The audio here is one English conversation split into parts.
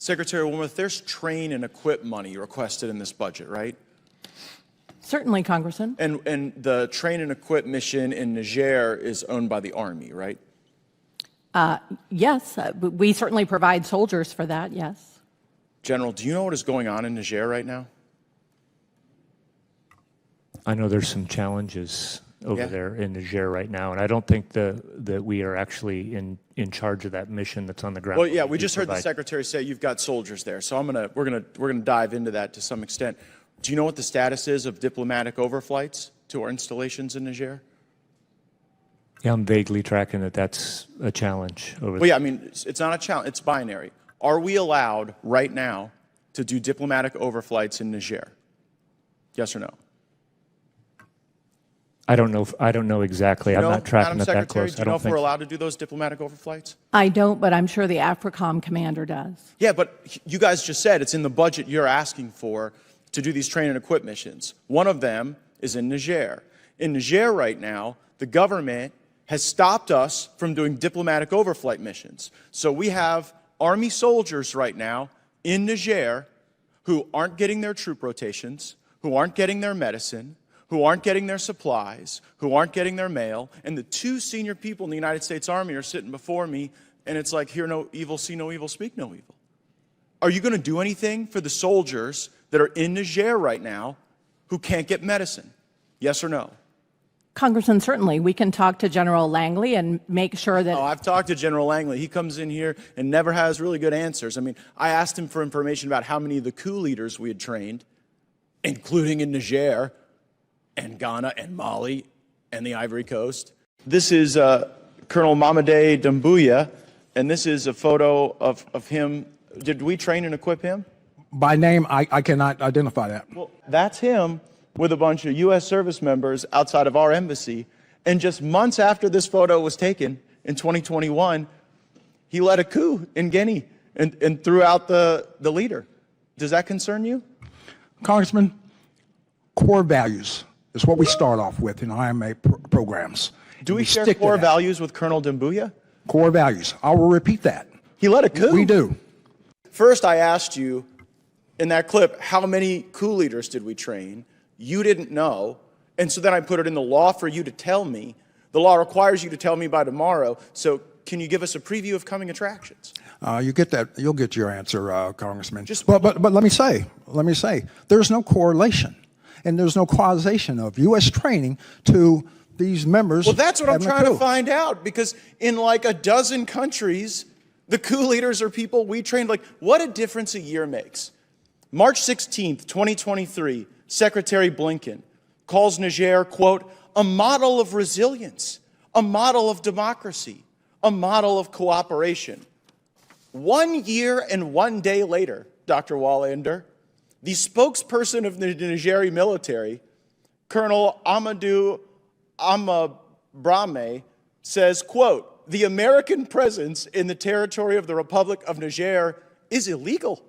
Secretary Wilmoth, there's train and equip money requested in this budget, right? Certainly, Congressman. And the train and equip mission in Niger is owned by the Army, right? Yes, we certainly provide soldiers for that, yes. General, do you know what is going on in Niger right now? I know there's some challenges over there in Niger right now, and I don't think that we are actually in charge of that mission that's on the ground. Well, yeah, we just heard the Secretary say you've got soldiers there, so we're gonna dive into that to some extent. Do you know what the status is of diplomatic overflights to our installations in Niger? Yeah, I'm vaguely tracking that that's a challenge over there. Well, yeah, I mean, it's not a challenge, it's binary. Are we allowed right now to do diplomatic overflights in Niger? Yes or no? I don't know exactly. I'm not tracking it that close. Do you know if we're allowed to do those diplomatic overflights? I don't, but I'm sure the AFRICOM commander does. Yeah, but you guys just said it's in the budget you're asking for to do these train and equip missions. One of them is in Niger. In Niger right now, the government has stopped us from doing diplomatic overflight missions. So we have Army soldiers right now in Niger who aren't getting their troop rotations, who aren't getting their medicine, who aren't getting their supplies, who aren't getting their mail, and the two senior people in the United States Army are sitting before me, and it's like, hear no evil, see no evil, speak no evil. Are you going to do anything for the soldiers that are in Niger right now who can't get medicine? Yes or no? Congressman, certainly. We can talk to General Langley and make sure that... Oh, I've talked to General Langley. He comes in here and never has really good answers. I mean, I asked him for information about how many of the coup leaders we had trained, including in Niger, and Ghana, and Mali, and the Ivory Coast. This is Colonel Mamadi Doumbouya, and this is a photo of him. Did we train and equip him? By name, I cannot identify that. Well, that's him with a bunch of U.S. service members outside of our embassy. And just months after this photo was taken, in 2021, he led a coup in Guinea and threw out the leader. Does that concern you? Congressman, core values is what we start off with in IMA programs. Do we share core values with Colonel Doumbouya? Core values. I will repeat that. He led a coup. We do. First, I asked you in that clip, how many coup leaders did we train? You didn't know. And so then I put it in the law for you to tell me. The law requires you to tell me by tomorrow. So can you give us a preview of coming attractions? You get that. You'll get your answer, Congressman. But let me say, there's no correlation. And there's no causation of U.S. training to these members. Well, that's what I'm trying to find out, because in like a dozen countries, the coup leaders are people we trained. Like, what a difference a year makes. March 16th, 2023, Secretary Blinken calls Niger, quote, a model of resilience, a model of democracy, a model of cooperation. 1 year and 1 day later, Dr. Wallander, the spokesperson of the Nigerian military, Colonel Amadou Amabrame, says, quote, the American presence in the territory of the Republic of Niger is illegal.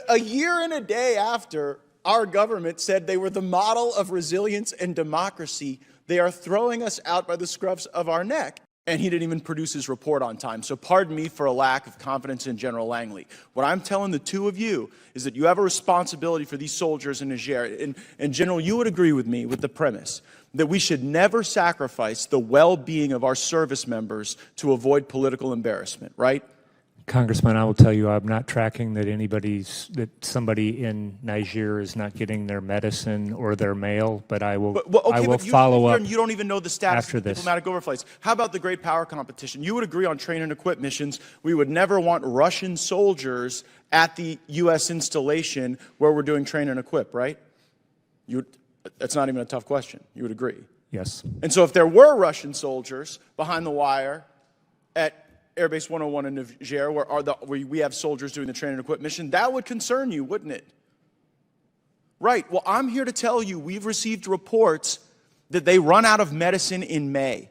A year and a day after our government said they were the model of resilience and democracy, they are throwing us out by the scruffs of our neck. And he didn't even produce his report on time. So pardon me for a lack of confidence in General Langley. What I'm telling the two of you is that you have a responsibility for these soldiers in Niger. And General, you would agree with me with the premise that we should never sacrifice the well-being of our service members to avoid political embarrassment, right? Congressman, I will tell you, I'm not tracking that somebody in Niger is not getting their medicine or their mail, but I will follow up. You don't even know the status after of diplomatic overflights. How about the great power competition? You would agree on train and equip missions. We would never want Russian soldiers at the U.S. installation where we're doing train and equip, right? That's not even a tough question. You would agree? Yes. And so if there were Russian soldiers behind the wire at Airbase 101 in Niger, where we have soldiers doing the train and equip mission, that would concern you, wouldn't it? Right. Well, I'm here to tell you we've received reports that they run out of medicine in May,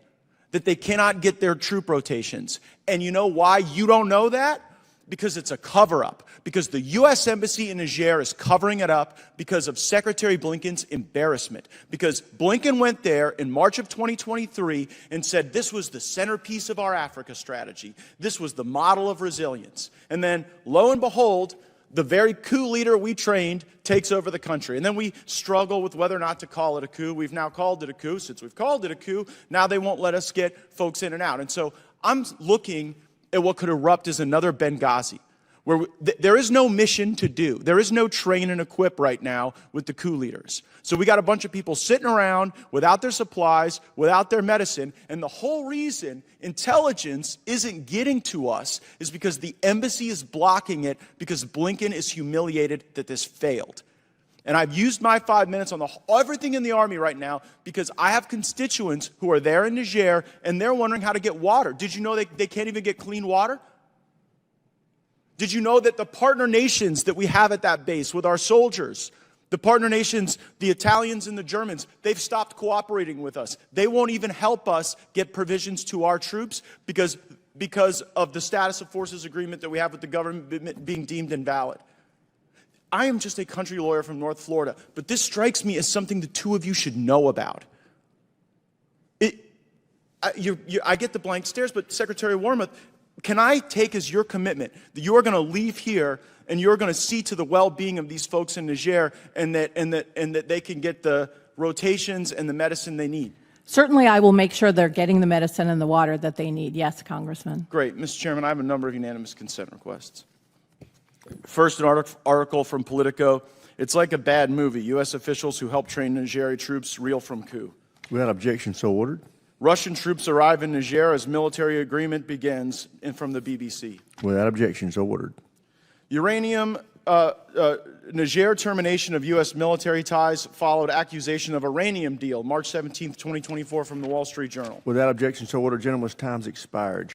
that they cannot get their troop rotations. And you know why you don't know that? because it's a cover-up, because the U.S. Embassy in Niger is covering it up because of Secretary Blinken's embarrassment. Because Blinken went there in March of 2023 and said this was the centerpiece of our Africa strategy. This was the model of resilience. And then, lo and behold, the very coup leader we trained takes over the country. And then we struggle with whether or not to call it a coup. We've now called it a coup. Since we've called it a coup, now they won't let us get folks in and out. And so I'm looking at what could erupt as another Benghazi, where there is no mission to do. There is no train and equip right now with the coup leaders. So we got a bunch of people sitting around without their supplies, without their medicine, and the whole reason intelligence isn't getting to us is because the embassy is blocking it because Blinken is humiliated that this failed. And I've used my 5 minutes on everything in the Army right now because I have constituents who are there in Niger, and they're wondering how to get water. Did you know they can't even get clean water? Did you know that the partner nations that we have at that base with our soldiers, the partner nations, the Italians and the Germans, they've stopped cooperating with us. They won't even help us get provisions to our troops because of the status of forces agreement that we have with the government being deemed invalid. I am just a country lawyer from North Florida, but this strikes me as something the two of you should know about. I get the blank stares, but Secretary Wormuth, can I take as your commitment that you are going to leave here and you're going to see to the well-being of these folks in Niger and that they can get the rotations and the medicine they need? Certainly, I will make sure they're getting the medicine and the water that they need. Yes, Congressman. Great. Mr. Chairman, I have a number of unanimous consent requests. First, an article from Politico. It's like a bad movie. U.S. officials who helped train Nigeri troops reel from coup. Without objection, so ordered. Russian troops arrive in Niger as military agreement begins, and from the BBC. Without objection, so ordered. Uranium, Niger termination of U.S. military ties followed accusation of uranium deal, March 17, 2024, from the Wall Street Journal. Without objection, so ordered. Gentleman's time's expired.